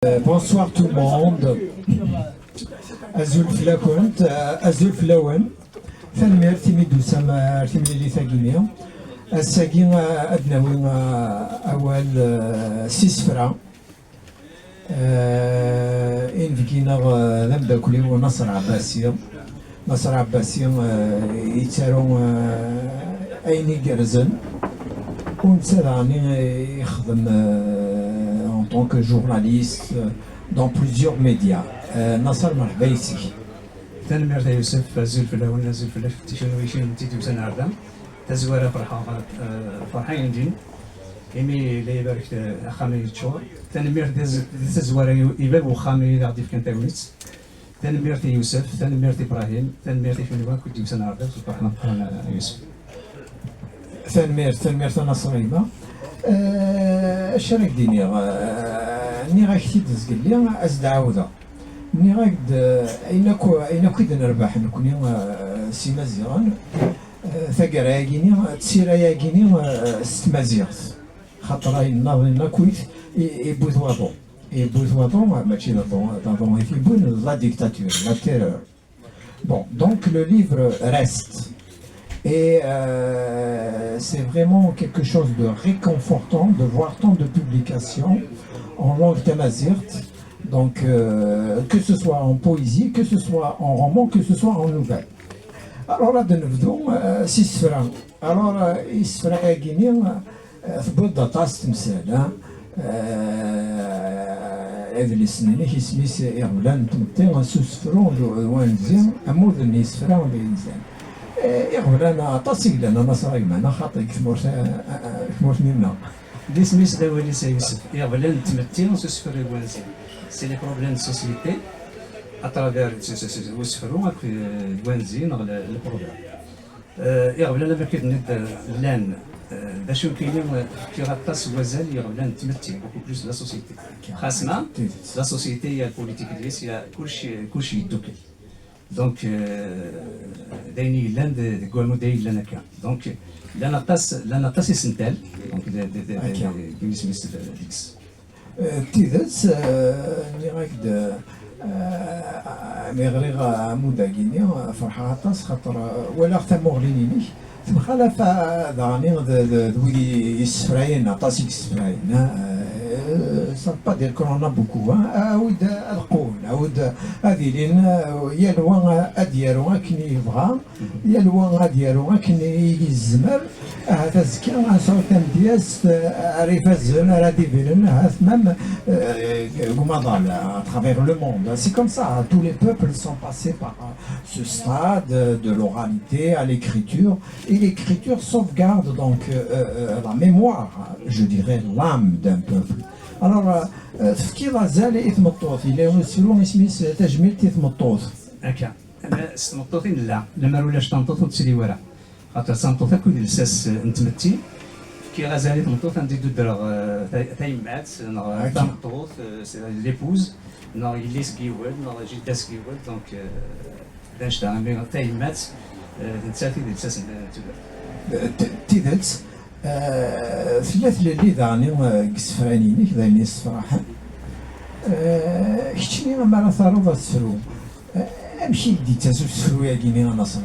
Bonsoir tout le monde. Azul Flakunt, Azul Flawan. Tanemmirt timidou sama timlili tagini. Assagi adnawi awal sisfra. إن فينا ذنب كلي ونصر عباسي نصر عباسي يتارو أيني جرزن ونسرعني يخدم en tant que journaliste dans plusieurs médias. نصر مرحبا يسي. تنمر يوسف زول فلاون زول فلاش تشنو يشين تيتو سناردا تزوار فرحين دين إمي لا يبارك خامي تشور تنمر تزوار يباب وخامي غادي في كنتاويت تنمر يوسف تنمر إبراهيم تنمر فينوا كنت سناردا سبحان الله يوسف تنمر نصريمة الشريك ديني ني غاكتي تزقل لي أزد عاودة ني غاكد أين كيد نربح نكوني سي مزيغان ثقرا ياكيني تسيرا ياكيني ستمازيغت خاطر يناض كويت يبوث وضو ماشي d'abord يبون la dictature, la terreur. Bon, donc le livre reste. Et c'est vraiment quelque chose de réconfortant de voir tant de publications en langue tamazirt, donc que ce soit en poésie, que ce soit en roman, que ce soit en nouvelle. Alors là, de nouveau, Sisfra. Alors, Isfra Guinée, تبدا طاس تمثال هذا اللي سنيني كيسميس إغبلان تمتين سوسفرون وانزين أمود النسفرا وبينزين إغبلان طاسي لنا نصري معنا خاطر كمورت منا دي سميس داولي سيوسف إغبلان تمتين سوسفرون وانزين سي لي بروبليم دو سوسيتي اترافير وسفرون وانزين على البروبليم إغبلان ما كيدنيد لان باش يمكن كي غطاس وزال يغبلان تمثل بوكو بلوس لا سوسيتي خاصنا لا سوسيتي هي البوليتيك ديالس هي كلشي يدوكل دونك دايني لاند كوالمو داين لنا كان دونك لا طاس يسنتال دونك كيما سميت ديكس تيدس اللي غاكد مغريغا موداكيني فرحة طاس خاطر ولا حتى مغلينيني تمخالف داني دوي يسفراين عطاسي يسفراين ça veut pas dire qu'on en a beaucoup عاود القول عاود هذه لين يلوا اديروا كني يبغى يلوا اديروا كني يزمر هذا زكي غنصور تمدياس عريفه الزن رادي فيلن هذا ميم غومادال à travers le monde c'est comme ça tous les peuples sont passés par ce stade de l'oralité à l'écriture et l'écriture sauvegarde donc la mémoire je dirais l'âme d'un peuple. Alors, تفكير غزال يتمطوط إلا يسيرون سميس تجميل تيتمطوط. هكا أنا ستمطوطين لا لما ولاش تنطوط وتسري ورا خاطر تنطوط كل لساس نتمتي كي غزال يتمطوط نزيدو درغ تايمات نغ تمطوط ليبوز نغ يليس كيول نغ جداس كيول دونك داش تاع تايمات نتساتي لساس تيدت ثلاث اللي داني قسفرانيني دايني الصراحة كتشني ما ثارو تسفرو امشي دي تسفرو يا كيني نصر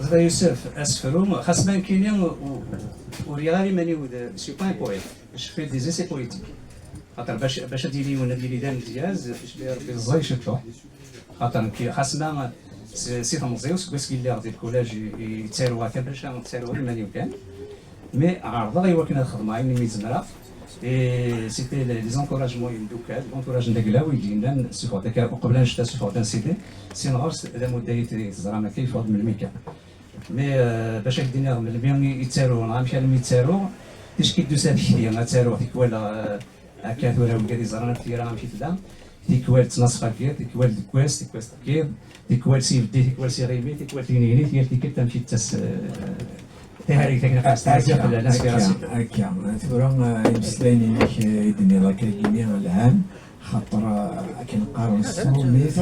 زاد يوسف اسفرو خاص بان كيني وريالي ماني سي با بويت جو في دي زيسي بوليتيك خاطر باش ديري ولا ديري دان دياز باش ربي الزاي شفتو خاطر كي خاص ما سي تمزيوس بس كي اللي غادي الكولاج يتسالوا هكا باش نتسالوا ماني كان مي عرضه غيوكنا الخدمه اللي ميزمرا اي سيتي لي زونكوراجمون يمدوكال لونكوراج ندقلاو يجينا سيفو داك قبل نشتا سيفو دان سيتي سي نغرس لا مدايت تزرع ما كيف من الميكا مي باش الدنيا من البيان يتسارو غنمشي لهم يتسارو تيش كيدو سافي غاتسارو فيك ولا هكا ولا ولادي زرنا في راه غنمشي تدا تيكوال تنصفا كير تيكوال دكواس تيكواس كير تيكوال سيف دي تيكوال سي غيبي تيكوال تينيني تيكوال تمشي تاس هذيك هكا تبرا يمسليني ليك يدني راك كيني العام خاطر كنقارن الصوميت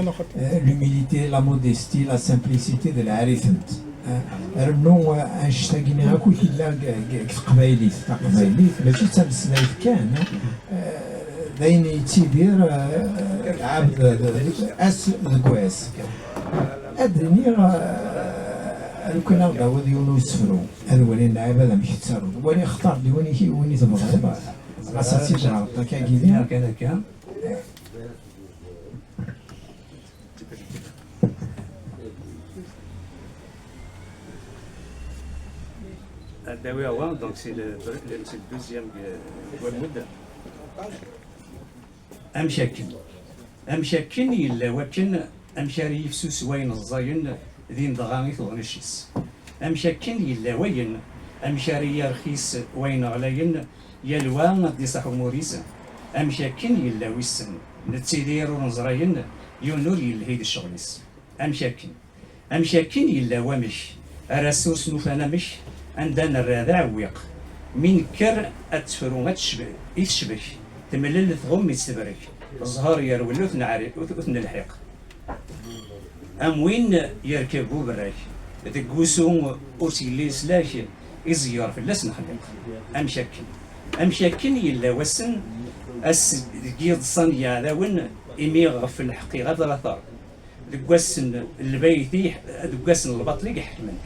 لوميليتي لا موديستي لا سامبليسيتي ديال العريفنت رنو اشتاقيني هاكو كيلا قبايليت ماشي تاع السلايف كان لين يتيدير عبد اس الكواس ادني لو كان غاود يونو يسفرو هذا ولي اللعب هذا مش يتسرو ولي اختار لي وين تبغى اساسي جرا كاكيدي كذا الدواء هو دونك سي لو دوزيام والمده امشاكن يلا وكن امشاري يفسوس وين الزاين ذين ضغاني ثغنشيس امشاكن يلا وين امشاري يرخيس وين غلاين يلوان دي صاحو موريس امشاكن يلا ويسن نتسيدير ونزراين يونور يلهيد الشغليس امشاكن يلا ومش الرسوس نوفانا مش عندنا الرادع ويق من كر اتفرو ما يتشبك تملل ثغم يتستبرك الزهر يرولو ثن الحيق ام وين يركبوا براك دقوسو اوسيلي سلاش يزيار في اللسن خليق امشاكن يلا وسن اس دقيض صنيا ذاون اميغ في الحقيقه ثلاثه دقوسن البيتي دقوسن البطلي يحكمن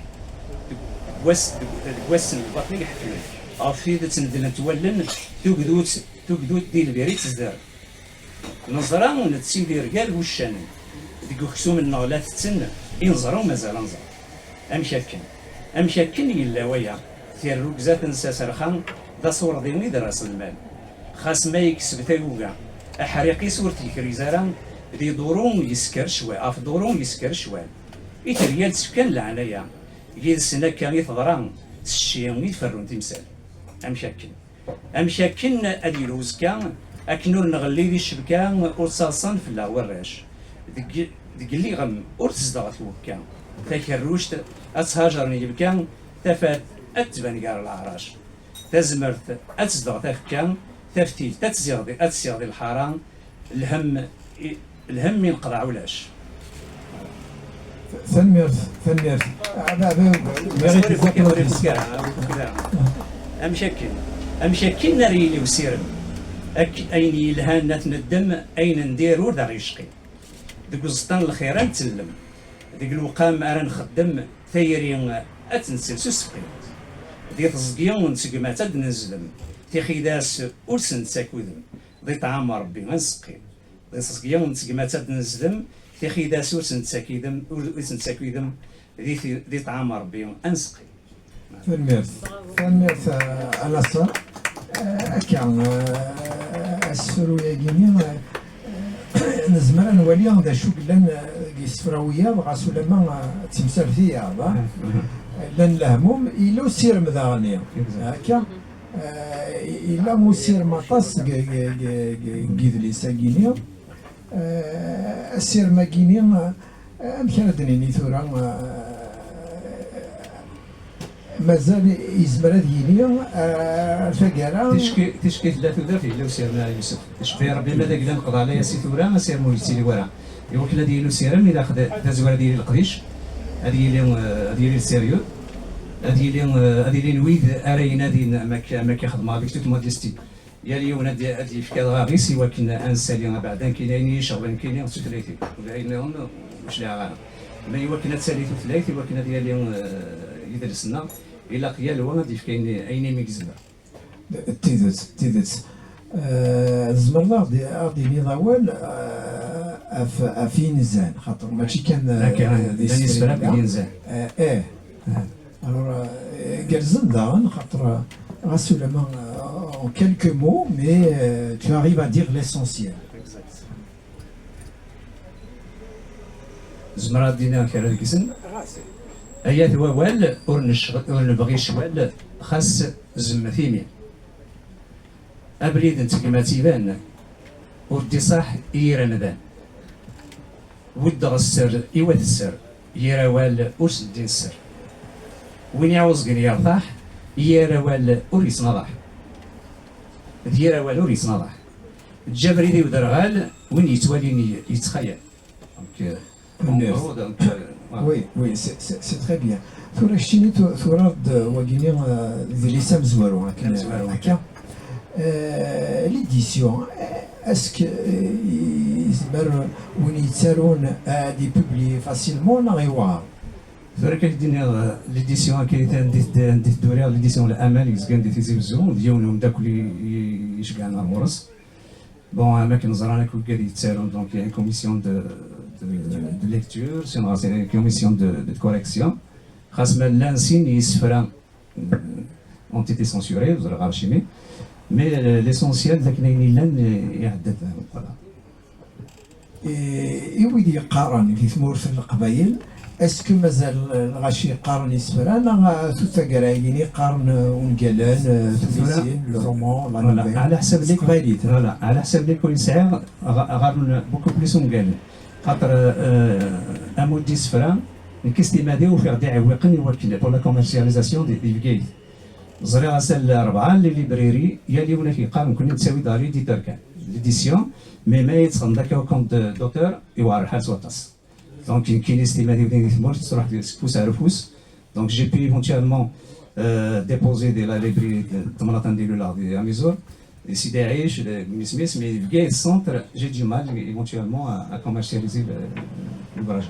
دقوسن البطلي يحكمن افيد تندل تولن تقدوت ديال البريت تزدار نظرا نتسيدي رجال وشان ديكو خصوم النغلات تسن ينظروا مازال نظر امشاكن يلا ويا ثير ركزات نسا سرخان دا صور ديني دراس المال خاص ما يكسب تاوكا احريقي صورتي كريزارا دي دورون يسكر شوي اف دورون يسكر شوي يتريال سكان العنايا يد السنه كان يتضران الشيم يتفرون تمثال امشاكن اديروز كان اكنور نغلي دي الشبكه وصاصن في الله وراش ديك اللي غم ورتزدغت وكان تكروشت اتهاجرني بكان تفات اتبان كار العراش تزمرت اتزدغ تفكان تفتيل تتزيغ الحرام الهم ينقطع ولاش ثنميرث امشاكن ناري وسيرم اين يلهان نتندم اين ندير ور دا يشقي ديك الزطان الخير نتسلم ديك الوقام انا نخدم ثيري اتنسل سوسقي ديك الزقيون ونسقما تد نزلم تيخيداس ورسن تاكودم دي طعام ربي غنسقي ديك الزقيون ونسقما تد نزلم تيخيداس ورسن تاكودم دي طعام ربي انسقي ثنميرث على الصر كان السرو يجيني نزمر نولي هذا شو لان يسفراويه وغاسو لما تمثال فيها لان الهموم إلا سير مذاغني هكا إلا مسير مطاس قيدلي ساقيني السير ماكيني أمكان دنيني ثورا مازال يزمر هاد يلي الفقاره تشكي ثلاثة دافي لو سيرنا يوسف تشفي ربي ماذا قدام نقضى عليا سي ثورا سير موريتي ورا يوكل ديالو سيرم اذا خد تزوار ديال القديش هذه السيريو هذه نويد ارينا دين ما كيخدمها بك توت موديستي يا اليوم هذه فكا غابي سوا كنا انسالي بعدا كاينين شغل كاينين ثلاثي ولا واش لا ما يوكلنا ثلاثي ثلاثي وكنا ديال اليوم يدرسنا الى قيال هو غادي كاين اين ميكزبا تيدت زمرنا غادي نضاول في نزان خاطر ماشي كان بالنسبه لك نزان alors Gelsendan rassure-moi en quelques mots mais tu arrives à dire l'essentiel. زمرات دينا كرا الكسن ايات ووال ورنبغي شوال خاص زمثيمي ابريد نتكما تيبان ودي صح يرندان ودغ السر ايوات السر يراوال ورسدين السر وين يعوز قال يرتاح يراوال وريس نضح يراوال وريس نضح الجبري دي ودرغال وين يتواليني يتخيل Oui, c'est très bien. ثورة شتيني ثورة وقيني ذي لسام زوارو هكا ليديسيون اسك يزمر وين يتسالون دي بوبلي فاسيلمون لا غيوار ذلك دينا ليديسيون كاين نديت دوريا ليديسيون الامل يزكان دي تيزيفزيون ديالهم داك اللي يشكعنا المورس بون اماكن زرانا كل قاعد يتسالون دونك يعني كوميسيون دو ليكتور سينو كوميسيون دو كوريكسيون خاص ما لانسين يسفرا ont été censurés, vous allez archiver, mais l'essentiel c'est qu'il y a يعدد voilà. يودي يقارن في ثمور في القبائل اسكو مازال الغاشي يقارن يسفران لا توتا كرايني يقارن ونقالان تونسيين الرومان لا على حسب ليك قبايليت لا على حسب ليك يسعى غارن بوكو بليس ونقالن خاطر امودي سفران كيستيماديو في غادي عويقن يوكل بور لا كوميرسياليزاسيون دي فيكايت زريعه سال الاربعه اللي ليبريري يا اللي ولا كيقارن كنا تساوي داري دي تركان ليديسيون مي ما يتخن داك كونت دوتور يوار الحال سواتاس دونك كاين استيمادي ودين ثمور تروح فوس على فوس دونك جي بي ايفونتوالمون ديبوزي دي لا ليبري تمرات نديرو لا دي اميزور سيدي عيش ميسميس مي في كاي سونتر جي دي مال ايفونتوالمون ا كوميرسياليزي البراجي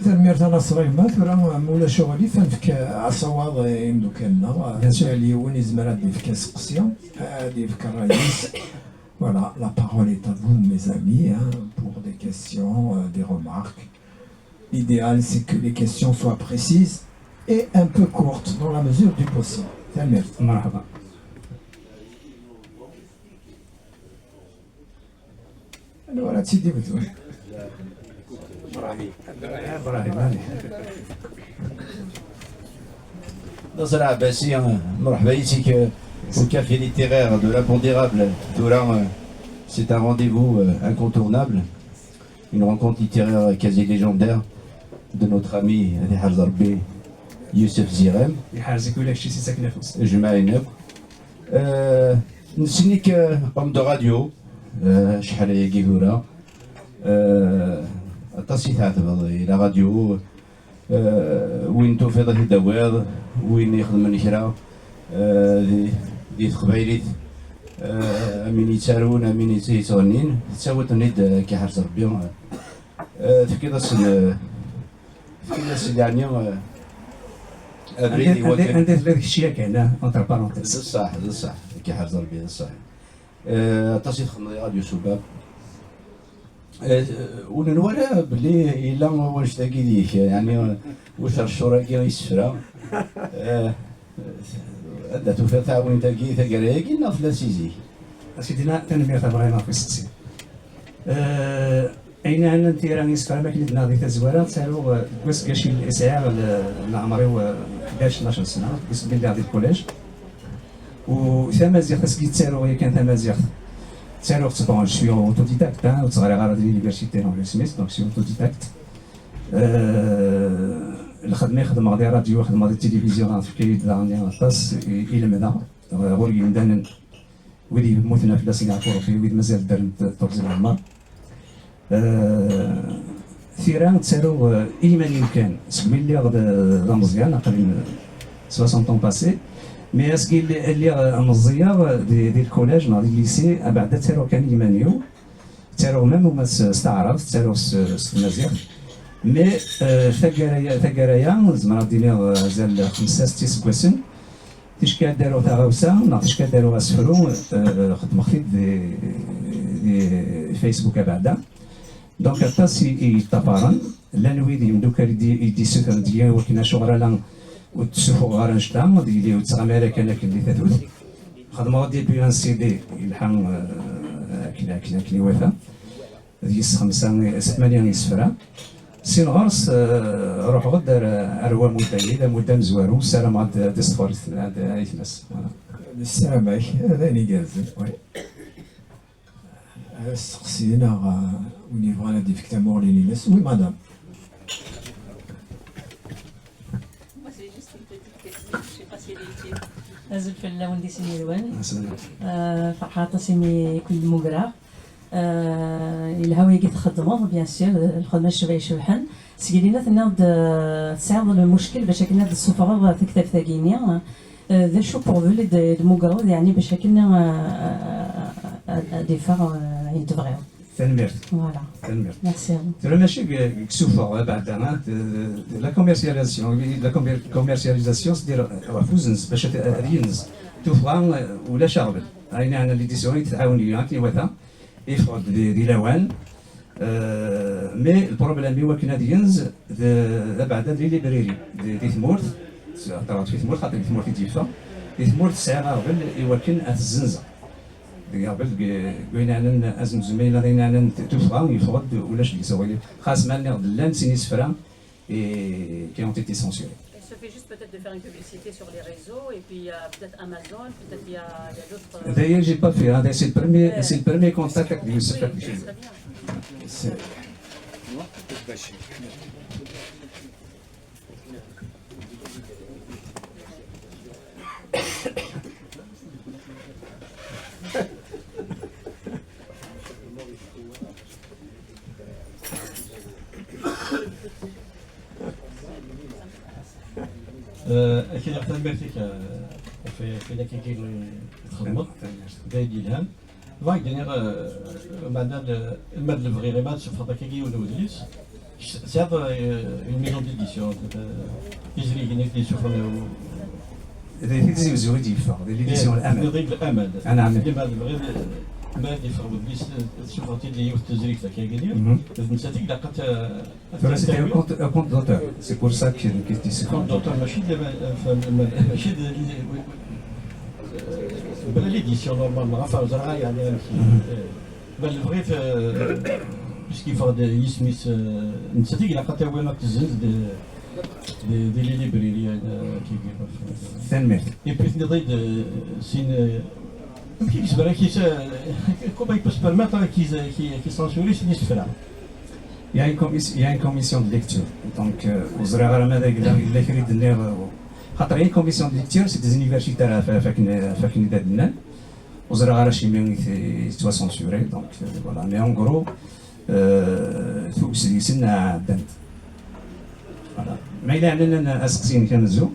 ثمير تاع صغيمات ولا مولا شغلي فنفك عصواض يمدو كنا اللي وين يزمر هادي فك سقسيون هادي فك الرئيس voilà la parole est à vous mes amis hein, pour des questions des remarques l'idéal c'est que les questions soient précises et un peu courtes dans la mesure du possible ثمير مرحبا voilà سيدي بدوي Dans la Abbassi, مرحبا ici au café littéraire de l'impondérable Touran, c'est un rendez-vous incontournable, une rencontre littéraire quasi légendaire de notre ami Rihal Zarbi Youssef Zirem. جمعينا نسنيك قم de radio شحال هي كيفورا التصي تعتبر الى راديو وين توفيض الدوار وين يخدم من كرا دي تقبايليت امين يتسارون امين يتغنين تساوت نيد كيحرز ربي تفكيد السن يعني ابريدي وكان عندي ثلاث اشياء كاين اونتر بارونتيز صح صح كيحرز ربي صح تصي تخدم راديو شباب ونورا بلي الا واش تاكي ديك يعني واش الشورى كي يسفرا هذا توفى تاع وين تاكي تاكي كنا في لاسيزي سيدنا تنمية ابراهيم في السقسي اين انا انت راني سفرا ما كنت ناضي تزوارا تسالو واش كاشي الاسعار لعمري 11 12 سنه بس بلي غادي الكوليج وثمازيغ خاصك يتسالو هي كان ثمازيغ alors bon, je suis autodidacte, hein, au travail à l'université dans le Smith, donc je suis autodidacte. الخدمة خدمة ديال راديو خدمة ديال التلفزيون في كاين داني طاس إلى مدى غوري مدان ودي موتنا في سنغافورة في ودي مازال دار تورزي العمار ثيران تسالو إيمان يمكن سميلي غدا مزيان أقل من 60 ans passés مي اسكي اللي مزيار ديال الكوليج مع الليسي بعد تارو كان يمانيو تارو ميم وما استعرض تارو المزيغ مي ثقرايا زعما دينا زال 5 6 سكواسن تيشكا دارو تاغوسا نا تيشكا دارو اسفرو خدمه خفيف دي فيسبوك بعدا دونك الطاس يتطابرن لا نويد يمدوك يدي سوتر ديال وكنا شغل وتشوفوا غير نشتا ديالي وتغامر كان اللي تثوث خدمه ديال ان سي دي يلحم كلي وفا ديس 5 8 يسفرا سين غرس روح غدر اروا مدة مدة مزوارو السلام عاد ديستفور عاد ايثناس السلام عليك هذا اللي قازل وي سقسينا وني بغانا ديفيكتامون لي ناس وي مدام نازل في اللون دي سينيروان فرحات سيمي كل مقرا الهوية كي تخدموا بيان سور الخدمة شوي شوحن سيدينا تناض تساعد المشكل باش كنا السفرة تكتب ثاقينيا ذا شو بروفيل المقرض يعني باش كنا ديفار يتبغيو. تنميرت. فوالا. تنميرت. ميرسي. ترى ماشي كسوفا بعد لا كوميرسياليزاسيون سدير فوزنس باش رينز توفغا ولا شغل. راينا انا ليديسيون يتعاون ليا كيواتا يفرض دي لوان مي البروبليم هو كنا دينز بعد لي ليبريري دي ثمورت طرات في ثمورت خاطر ثمورت يتيفا دي ثمورت ساعه قبل يوكن الزنزه قبل قلنا انا ازم زميله دينا انا توفغا يفرض ولا شي يسوي خاص مالنا دلان سيني سفرا qui ont été censurés. Il suffit juste peut-être de faire une publicité sur les réseaux et puis il y a peut-être Amazon, peut-être il y a d'autres. D'ailleurs, j'ai pas fait, hein. C'est le premier contact avec Youssef. Oui, ce serait bien. اكيد اختار بيرتيك في ذاك كي تخدمت داير الهام فايك دينيغ بعد الماد الفغي ماد شوف هذاك كي ولوديس سي هذا الميزون ديديسيون يجري كي نشوف l'édition زويديفا l'édition الامل الامل انا عامل اللي بعد الفغي ما يفرق بليس تشوف هاتي اللي يوث تزريك ذاك كي نساتيك لقات c'était un compte d'auteur c'est pour ça que c'est كون دوتور ماشي ماشي بلا ليديسيون نورمالمون غافا زرعه يعني بل بغيت باش كيفاض يسميس نساتيك لقات وين تزنز دي لي ليبريري كي تنميرت اي بيت نضيد سين كي كسبر كي كوبا يبوس بيرميتر كي سانسوري سي نسفرا Il y a une commission de lecture. Donc, vous aurez ramené l'écrit de l'air. خاطر une commission de lecture, c'est des universitaires فاكن دادنا. Vous aurez ramené soit censuré. Donc, voilà. Mais en gros, faut que c'est سنة دنت. Voilà. ما إلا أننا أسقسين كنزو.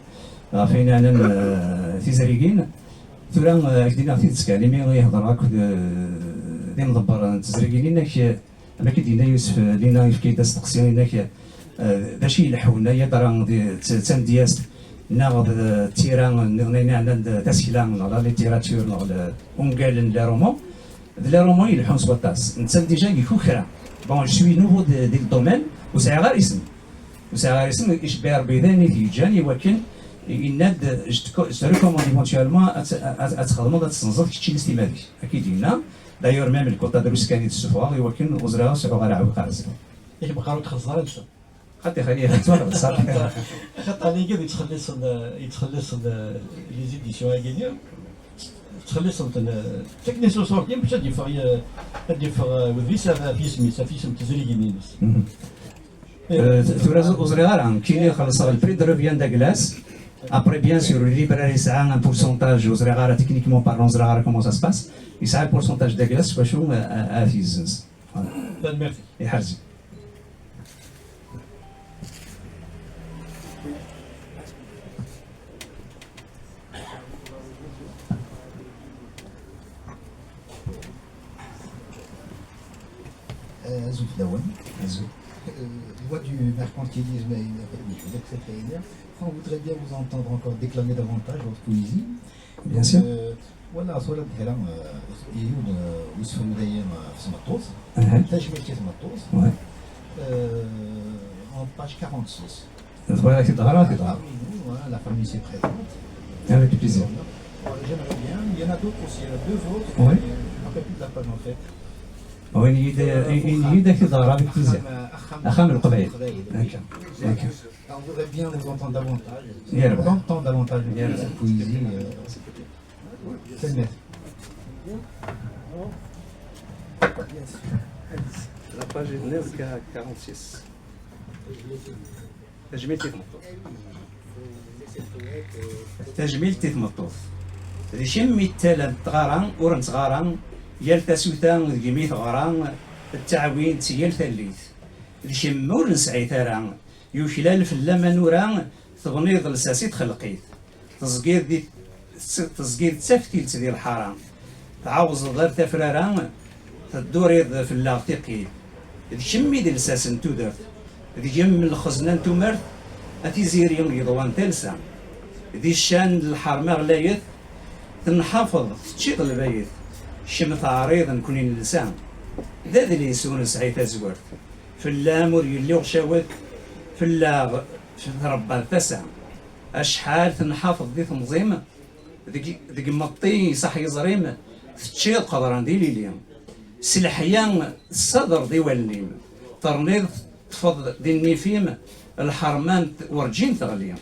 فينا أننا تزريقين. ثورا كدينا في تسكالي مي يهضر هاك دي مدبر تزريقين إنك أنا كدينا يوسف لينا يفكي تستقسيون إنك داشي يلحونا يدران تندياس ناغد تيران نغنينا عند تسكيلان ولا ليتيراتور ولا اونغال لا رومون لا رومون يلحون سبوطاس نتا ديجا يكوكرا بون جو سوي نوفو دي الدومين وساعي غير اسم يشبه بيداني في جاني ولكن يناد جو ريكوموند ايفونتوالمون اتخدمو تستنزل كيتشي الاستمادي اكيد هنا دايور ميم الكوطا دروس كان يتسفوا ولكن وزراء سيبغى على عوق عزل ياك بقاو تخلصها انت خاطي خليها تفرض صافي خاطر اللي كي يتخلص لي زيديسيون هاكيا تخلص تكنيسيون صورتين باش ديفر وديس في اسم تزريقين وزراء كاين يخلص البري دو ريفيان دا كلاس. Après, bien sûr, le libraire, c'est un pourcentage, vous aurez techniquement parlant, vous aurez comment ça se passe. Il y a un pourcentage de glace, je suis à Fizz. Voilà. Et Harzi. Azouf Dawan, loi du mercantilisme et etc. On voudrait bien vous entendre encore déclamer davantage votre poésie. Bien sûr. Voilà, soit le كلام يود وصفوا دايما في سمطوط. تجميل كيف سمطوط. Ouais. En page 46. Voilà, c'est drôle, c'est drôle. Voilà, la famille s'est présente. Avec plaisir. J'aimerais bien. Il y en a d'autres aussi. Il y en a deux autres. Oui. Je ne me rappelle plus de la page en fait. وين يدك تظهر avec plaisir. أخام القبائل. On voudrait bien vous entendre davantage. Yeah, On entend davantage de cette poésie. C'est net. La page 46. تجميل تيت مطوف. تجميل تيت مطوف. ريشم مثال تغاران ورنت غاران يلتسوتان ديميت غران التعوين تيال ثليث ريشم ورن سعي يوكلال في اللمن وران تغنيض لساسي تخلقيت تزقير دي تزكيد تفتيلت ديال الحرام تعاوز غير تفرارا تدوري في اللاغتيقي شمي ديال الساسن تودرت دي جم الخزنان تمرت اتي زيريون يضوان تلسا دي الشان الحرمة غلايث تنحافظ تشيط البيت شمت عريض نكون اللسان ذا اللي يسون سعيد زورت في اللامور يلي غشاوك في اللاغ في ربا التسع اشحال تنحافظ دي تنظيم ذيك مطي صح يزريم تشيط قدران دي ليليم سلحيان الصدر دي والنيم ترنيض تفض دي النيفيم الحرمان ورجين تغليم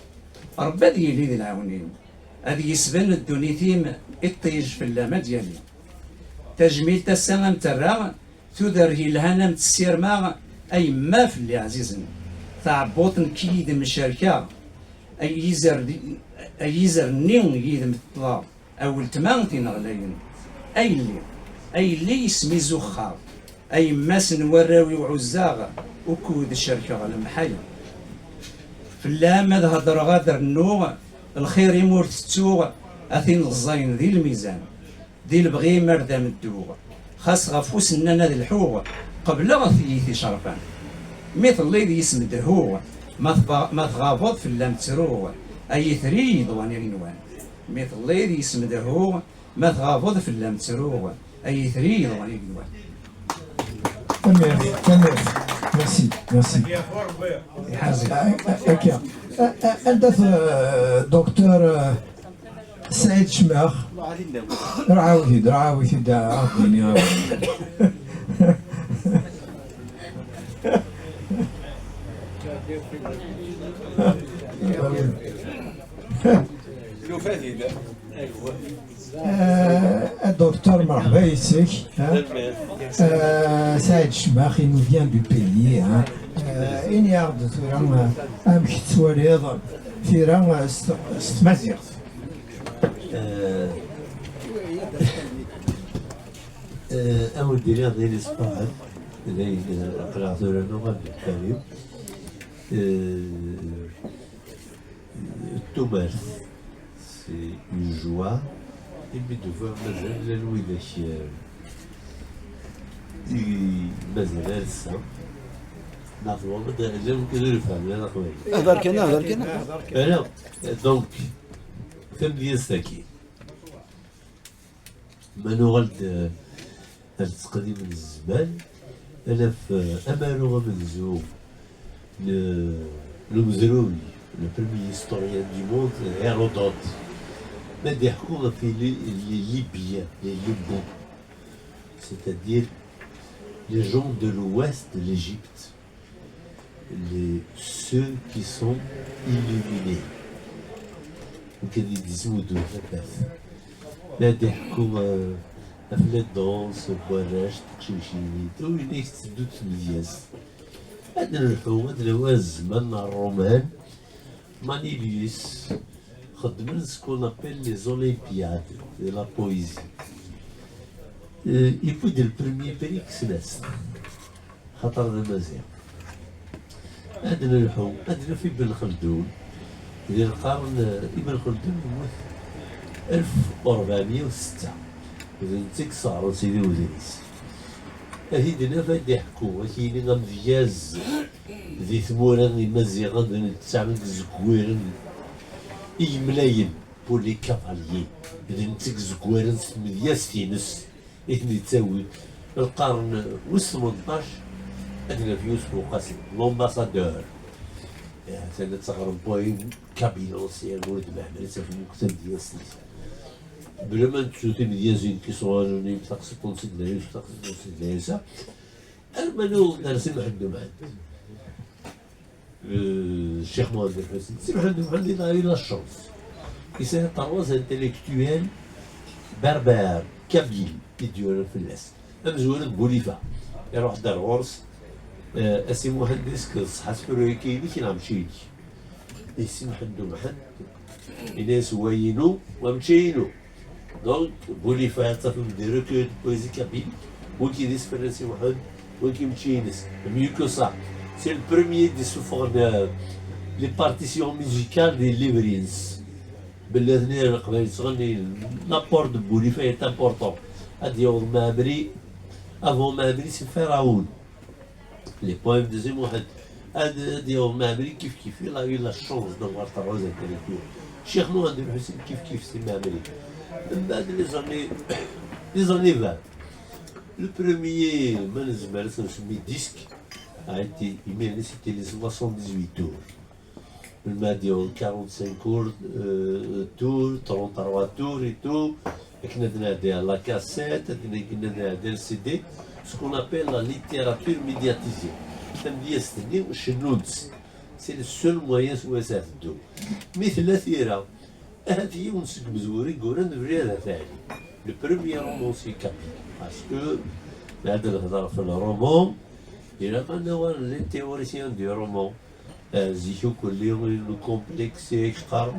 ربا دي لي العاونين هذه يسبن الدونيتيم الطيج في اللامة ديالي تجميل تسامم ترى تودر هي الهنم تسير ما اي ما في اللي عزيزنا تعبوطن كيد من الشركة اي يزر نيون يد مثلا اول تمانتين غلاين اي اللي يسمي زخار اي ماس نوراوي وعزاغ وكود الشركة غلا محايا في اللامة هضر غادر النوغ الخير يمور تتوغ اثين الزين ذي الميزان دي البغي مردام الدوغ خاص غفوس النانا ذي الحوغ قبل غثيثي شرفان مثل اللي ذي يسم دهوغ ما تغافض في اللام تروغ اي ثريد ونينوان مثل اللي ذي يسم دهوغ ما تغافض في اللام تروغ اي ثريد ونينوان. تمام ميرسي هكا عندك دكتور سعيد شماخ رعاوي دا عطيني الدكتور مرحبا يسك سعيد شماخ il nous vient du pays إن يعرض ثورا أمك توريض ثورا ستمازيغ أول ديال ديال الإسبان اللي قرأت له اللغة بالكامل التمارس c'est une joie et de voir مازال الويداش مازال لسه نعرفوا بدا يمكن نفهم انا خويا هضر كنا انا دونك فهم ديال الساكي منو غلد التقديم من الزمان انا في امانو غمنزو لو مزروي le premier historien du monde Hérodote ماذا يحكوا في les Libyens les Libyens c'est-à-dire les gens de l'ouest de l'Égypte ceux qui sont illuminés وكان يدزموا دو هكذا ماذا يحكوا في الدونس بواراش تكشيشيني وينيك تسدو تمياز هذا الحو هذا هو الزمان الرومان مانيليوس خدم سكون ابل لي زوليمبياد دو لا بويزي يفيد البريمير بريك سناس خطر المزيان عندنا الحو عندنا في ابن خلدون ديال القرن ابن خلدون يموت 1406 وزنتك صاروا سيدي وزيريس هيدنا فايد يحكوا كاينين غمزياز ذي ثمورا مزيغا تعمل زكويرن ملاين بولي كافاليي نتك زكويرن ملياس تينس إثني تساوي القرن وسط 18 عندنا في يوسف وقاسم لومباسادور سنة تغرب بوين كابيلونسيال مولد محمد في المكتب ديال السلسلة بلا ما نتشوتي مديال زين كي صغاروني تقصد تنصد لعيش تقصد تنصد لعيسى المنو نرسي محمد محمد الشيخ محمد الحسين سي محمد محمد il a eu la chance il s'est trois intellectuels berbères كابيل يديروا في الناس مزوين بوليفا يروح دار غرس اسي مهندس كصحة سبرويكي اللي كي نمشي اسي محمد محمد الناس وينو ومشينو دونك بوليفا تصافي مديرو كو بويزي كابيل وكي ديس فرنسي محمد وكي مشينس mieux que ça c'est le premier des sous les partitions musicales des Libriens بالله ثنين القبائل صغني لابور دو بوليفا est important. هادي معمري افون معمري سي فرعون. لي بويم دوزيام واحد هادي معمري كيف كيف يلا لا شونس دافوار تروز انتيليكتوال. الشيخ نور عند الحسين كيف كيف سي معمري. من بعد لي زاني 20. Le premier, disque a été, c'était les 78 tours. Le Madion, 45 tours, 33 tours et tout. Et on a la cassette, on a le CD, ce qu'on appelle la littérature médiatisée. C'est le seul moyen de faire ça. Mais c'est la thira. Le premier roman, c'est Capi. Parce que, le roman, il a les théoriciens du roman. Le complexe extra.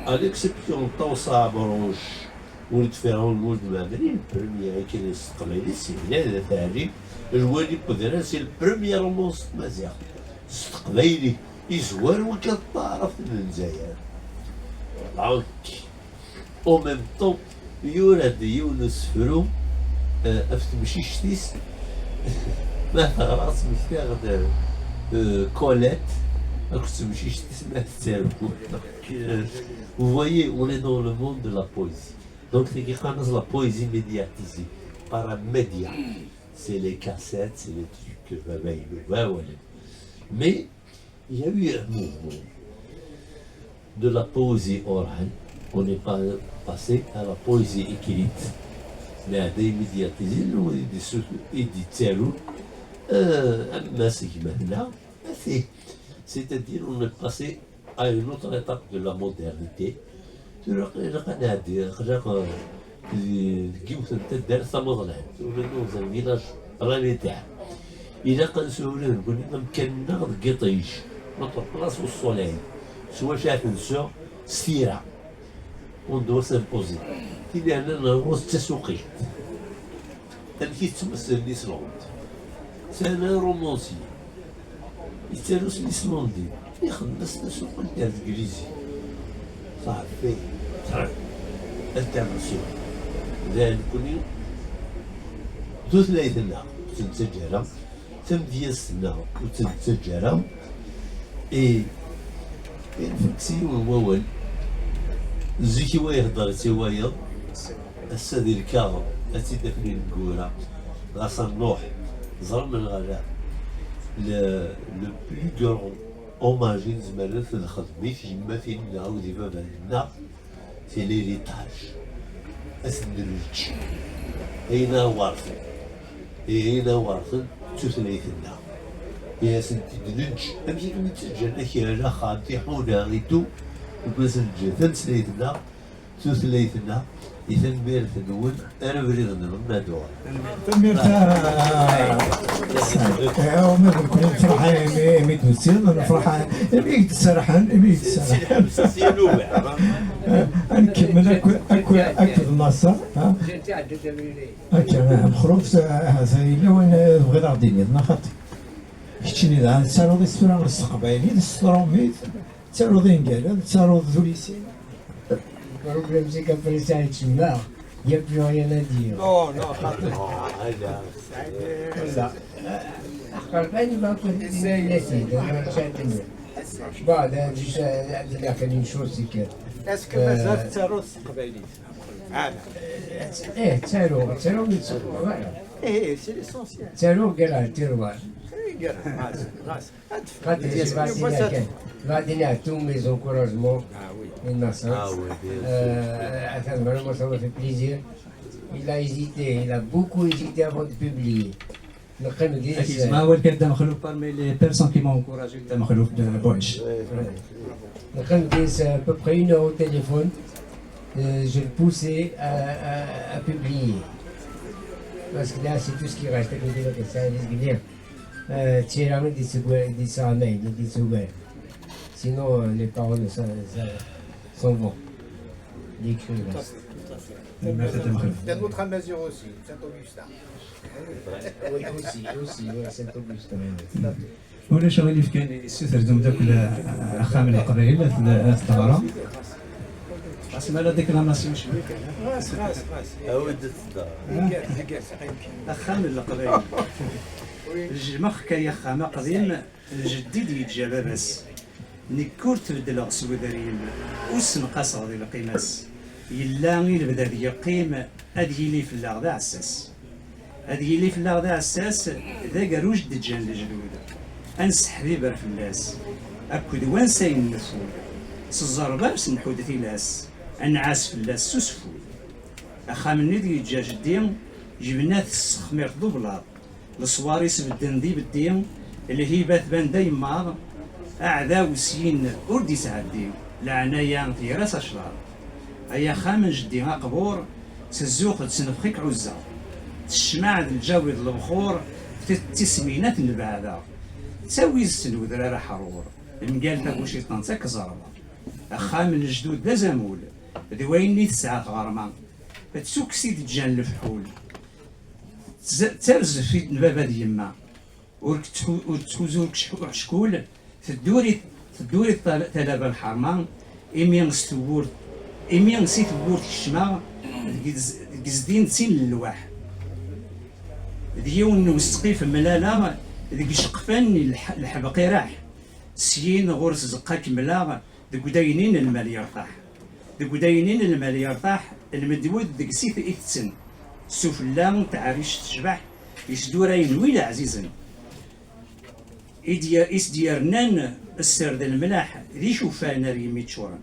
À l'exception de Tansa Branche, ou le différent mot de Madrid, le premier qui est le c'est le Wadi Podera, c'est le premier roman de Mazia. Stqbaili, يزور وكالطرف من الجزائر. En même temps, يورد يونس فرو أفتمشيشتيس ما غراس مشتاغد Colette, vous voyez, on est dans le monde de la poésie. Donc, c'est la poésie médiatisée par un média. C'est les cassettes, c'est les trucs. Mais il y a eu un mouvement de la poésie orale. On est pas passé à la poésie écrite. Mais à des médiatisés, nous, et des télous. C'est-à-dire on est passé à une autre étape de la modernité. Dans un village planétaire. Il a qu'un sourire, notre place au soleil, soit chef une soeur, Sira. On doit s'imposer. Il y a un rose tessouki. Elle se l'Islande. C'est un romancier. يتسالوش الاسلندي يخدم بس سوق ديال الانجليزي صافي الترناسيون ذلك كوني دوز لايثنا تنتجرا تم ديالنا وتنتجرا اي الفكسيون هو زيكي ويهضر سوايا السادي الكاغ التي دفني الكورة غاصا نوح ظلم الغلاء le plus grand hommage c'est l'héritage. أين وارث أين وارث تثليثنا يا سنتي دنج أمشي كنتجنا كيانا خاطي حونا غيتو وبس الجثن سليثنا تثليثنا إذا ميرت نقول أنا بريد نرمى دور. ميرت كل فرحة ميت وسيل فرحة ميت سرحان ميت سرحان. نكمل أكل النصر ها. أكل مخروف هذا إلا وين بغيت غادي نخاطي. كتشني ذا تسالو السفرة السقبايلي السروميت تسالو ذينكالا تسالو ذوليسين. Le problème, c'est qu'après ça, tu meurs, il n'y a plus rien à dire. Non, non, une chose, c'est que. Est-ce que مازال تسالو السقبايلي؟ تسالو voilà. C'est l'essentiel. تسالو قرا تروار. غادي tous mes encouragements. Ça m'a fait plaisir. Il a hésité, il a beaucoup hésité avant de publier. ما هو الكذا مخلوق parmi les personnes qui m'ont encouragé كذا مخلوق de Bosch. À peu près 1 heure au téléphone, je le poussais à publier. Parce que là, c'est tout ce qui reste. Sinon, les paroles s'en vont. L'écrivain. Il y a d'autres à mesure aussi, Saint-Augustin. Oui, aussi, Saint-Augustin. ولا شغل اللي كان يستردم ذاك الخامل القبائل الثغره خاص مالا ديكلاماسيون شويه كان غاس عاود الدار اخا من القبائل الجمخ كي خامة قديم الجديد يتجا باباس نكور تبدل سوداريم وسن قصر ديال القيماس يلا غير بدا يقيم هادي لي في اللاغ دا عساس هادي لي في اللاغ دا عساس ذا قروج دجان الجلود انسحبي بر فلاس اكد وانساين النفول سزربا سنحود تيلاس انعاس فلاس سوسفو اخا مني دي جا جديم جبنات السخمير دوبلار الصواري سبدن ذي بالدين اللي هي بات بان دايما اعداء وسين اردي سعدي لعنايا في راس اشرار ايا خامن جدي قبور سزوق تسنفخيك عزة تشمع الجاوي البخور في التسمينات البعادة تساوي السنو ذرارة حرور المقال تاكو شيطان تاك زربا اخامن الجدود دا زامول ذويني تسعة غرمان فتسوكسي تجان الفحول ترز في بابا ديما ورتحوزوك شكول تدوري تلابا الحرمان إميان ستور إميان سيت بور الشماغ قزدين تسين للواح ديون وسقيف ملالا ذيك شقفان الحبقي راح سيين غرس زقاك ملاغ ذيك داينين المال يرتاح ذيك داينين المال يرتاح المدود ذيك سيت إثسن سفلا تعريش تشبح يسدورين ويلا عزيزا إسديرنان السرد الملاح ذي شوفانا ريميت شوران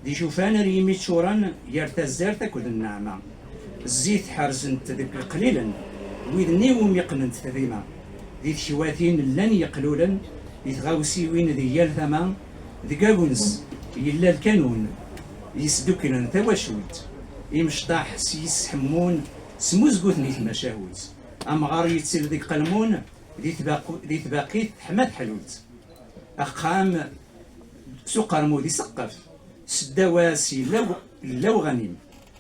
ذي شوفانا ريميت شوران يرتزار تاكد النعمة الزيت حرزنت ذيك قليلا ويذني وميقننت ذيما ذي شواتين لن يقلولا يتغاوسي وين ذي يالثما ذي قاونس يلا الكانون يسدوكنا تواشوت يمشطاح سيس حمون سموزقوت نيت مشاهوت أمغار يتسير ذيك قلمون ذي تباقيت حماد حلوت أخام سوق رمودي سقف سدواسي لو غنيم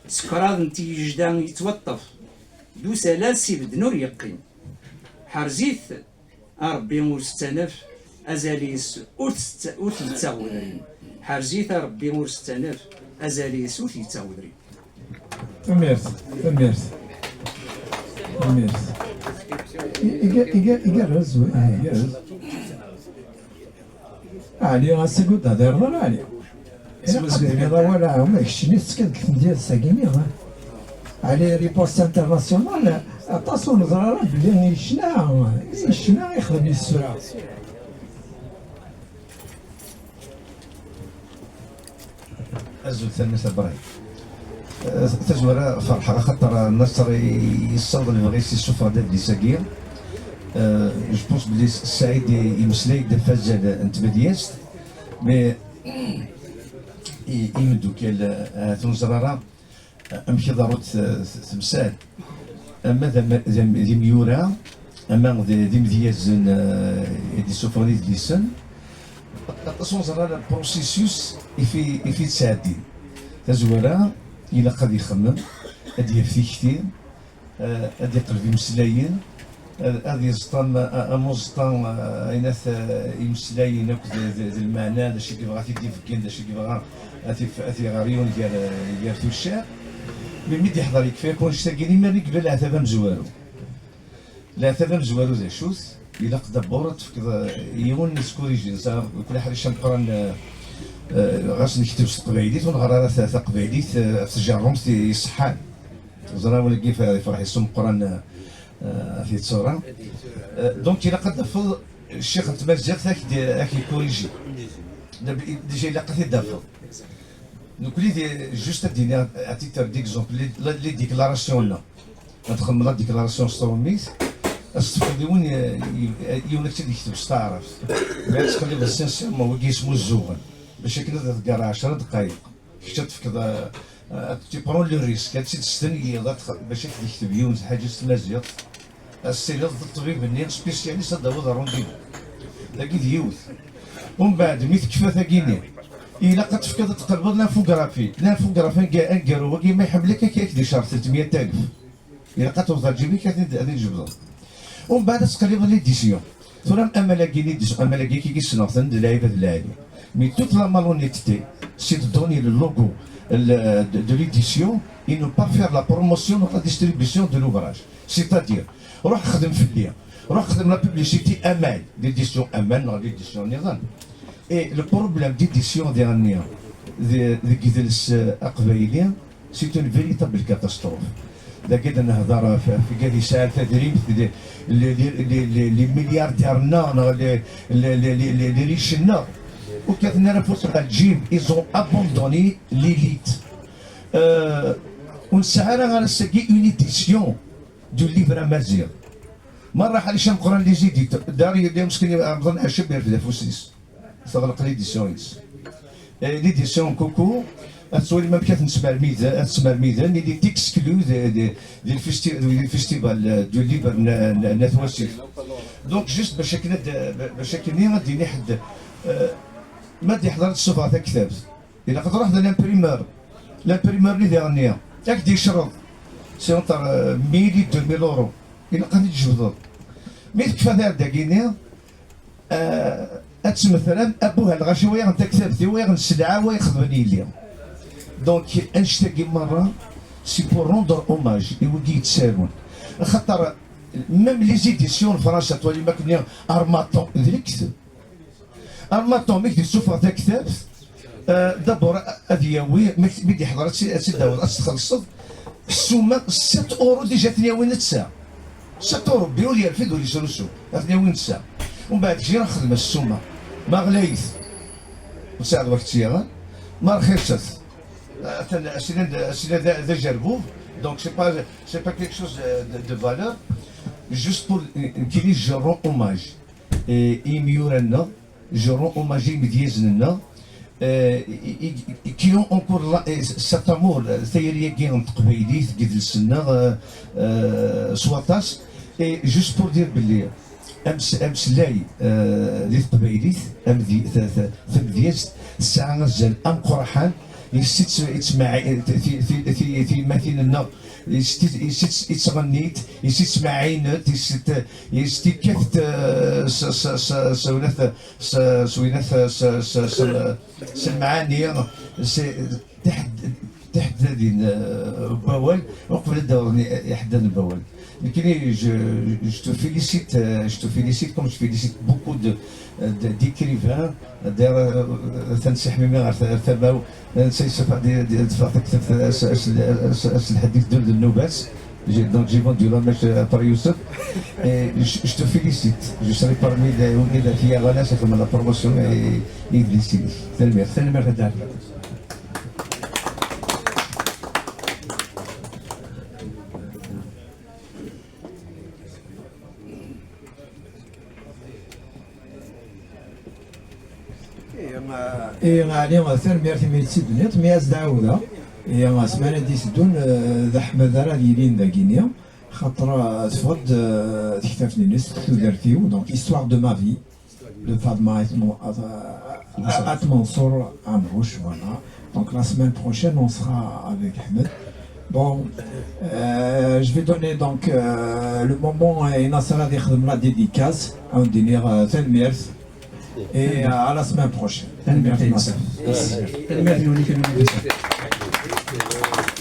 سكراد نتي جدان يتوطف دو سلاسي بدنور يقيم حرزيت ربي مرستنف أزاليس أوتيتاودرين حرزيت ربي مرستنف أزاليس أوتيتاودرين ميرسي ميرسي ميرسي يقرز يقرز علي غاسكود هذا يرضى علي هذا ولا ما يكشني سكت ديال ساكيني علي ريبوست انترناسيونال اتصل نظرة بلي يشنا يخدم السرعة أزول ثمة براي تزورا فرحة خاطر النصر يصل الغيس السفرة ديال ساكير جو بونس بلي السعيد يمسلاي دفاز انت بديست مي يمدو كال تنزرارا امشي ضرورت تمثال اما ذي ميورا اما ذي مدياز دي سفرة ديال سن تنزرارا البروسيسوس يفي تساعدين تزورا إلا قد يخمم هادي يفتي كثير هادي قلبي مسلاين هادي يزطم مزطم إناث يمسلاين هاك ذا المعنى داكشي كيبغى تيدي فكين داكشي كيبغى أثي غاريون ديال توشا مي يحضر يكفي يكون شتاقيني مالي قبل العتبة مزوارو العتبة مزوارو ذا شوز إلا قد بورت يون نسكوريجي كل حاجة شنقران غاس نكتب قبايليت ونغرا ثلاثة قبايليت تجارهم يصحان زرا ولا كيف فرح يسم قران في تصورة دونك إلا قد دفض الشيخ تمازيغ ذاك يكوريجي ديجا إلا قد يدفض نقولي جوست دينا اتيتر ديكزومبل لي ديكلاراسيون لا ندخل لا ديكلاراسيون ستروميس استفدون يونك تكتب ستعرف ما تخلي السنسير ما هو اسمه الزوغن باش كذا تلقى 10 دقائق كتبت كذا تيبرون لو ريسك هادشي تستني باش تكتب يونس حاجه تمازيغ السيريال الطبيب منين سبيسياليست هذا هو رونديفو لاكي ديوث ومن بعد مي تكفى ثاكيني إلا قد تفكر تقلب لانفوغرافي انكارو كي ما يحملك كيك دي شهر 300000 إلا قد توصل جيبك غادي تجبدو ومن بعد تقلب لي ديسيون ثم أملاكي كي سنوثن دلايفة دلايفة مي توت لا مالونيتي سي دوني لو لوغو de l'édition et ne pas faire la promotion de la distribution de l'ouvrage. C'est-à-dire, روح خدم في الليل، روح خدم la publicité Amal, l'édition Amal, non l'édition Nizam. Et le problème d'édition dernière de Gidels Aqbaïlien, c'est une véritable catastrophe. لقيت نهضر في كذا ساعه تدريب لي مليارديرنا لي ريشنا وكاتنا نفوس الجيم ils ont abandonné l'élite ونسعى راه غنسقي اون ايديسيون دو ليفر امازيغ مره حاليش نقرا لي زيديت داري اليوم مسكين نظن عشب في فوسيس استغلق ليديسيونز ليديسيون كوكو التصوير ما كانت تسمى الميزان اللي تيكسكلو دي الفيستيفال دو ليبر ناتواسيف دونك جوست باش كنا غادي حد ما دي حضرت الصفحه تاع كتاب الا قدر واحد لامبريمور اللي ديرنيا ياك دي شرط سي اونتر 1000 2000 اورو الا قادر تجبدو مي كيفاه دار داكينيا مثلا ابوها الغاشي ويا انت كتابتي ويا السلعه ويا خدمني اليوم دونك انشتاقي مره سي بور روندر اوماج يولي يتسالون خاطر ميم لي زيديسيون فرنسا تولي ما كنا ارماتون ذيك ارماتون ميك دي سوفا تاع كتاب دابور ادياوي ميدي حضرت سي داود تخلصت السومه 7 اورو ديجا 82 ساعه 7 اورو بيولي الفيد ولي سلوسو 82 ساعه ومن بعد جي نخدم السومه ما غلايث نساعد وقت السياره ما رخيصت c'est des gerbous, donc c'est pas quelque chose de valeur, juste pour qu'ils je rends hommage. Et Imiurana, je rends hommage immédiatement, qui ont encore cet amour, c'est-à-dire qui ont travaillé, qui ont soit et juste pour dire باللي امس لاي اللي تقبيليت تبديت الساعه نزل ام قرحان يتسمع في مثلنا يتغنيت يتسمع عينت يستكفت سوينات المعاني تحت هذه البوال وقبل الدور يحدد البوال. لكن je te félicite comme je félicite beaucoup d'écrivains تنسح مما ارتبوا سيصفى الحديث دول النوبات donc j'ai vendu la mèche par Youssef et je te félicite je serai parmi les filles à Valence comme la promotion et ici ثاني غدا غالي غثر ميرتي ميتسيد نيت مياز داودا يا سمانه دي سدون ذا حمد راه ديالين داكينيا خاطر تفض تكتفني نس تدرتيو دونك histoire de ma vie de Fadma Atmansour Amrouche, voilà. Donc la semaine prochaine on sera avec Ahmed. Bon, je vais donner donc le moment et Nassara la dédicace à un dîner Thelmiers et à la semaine prochaine. Merci.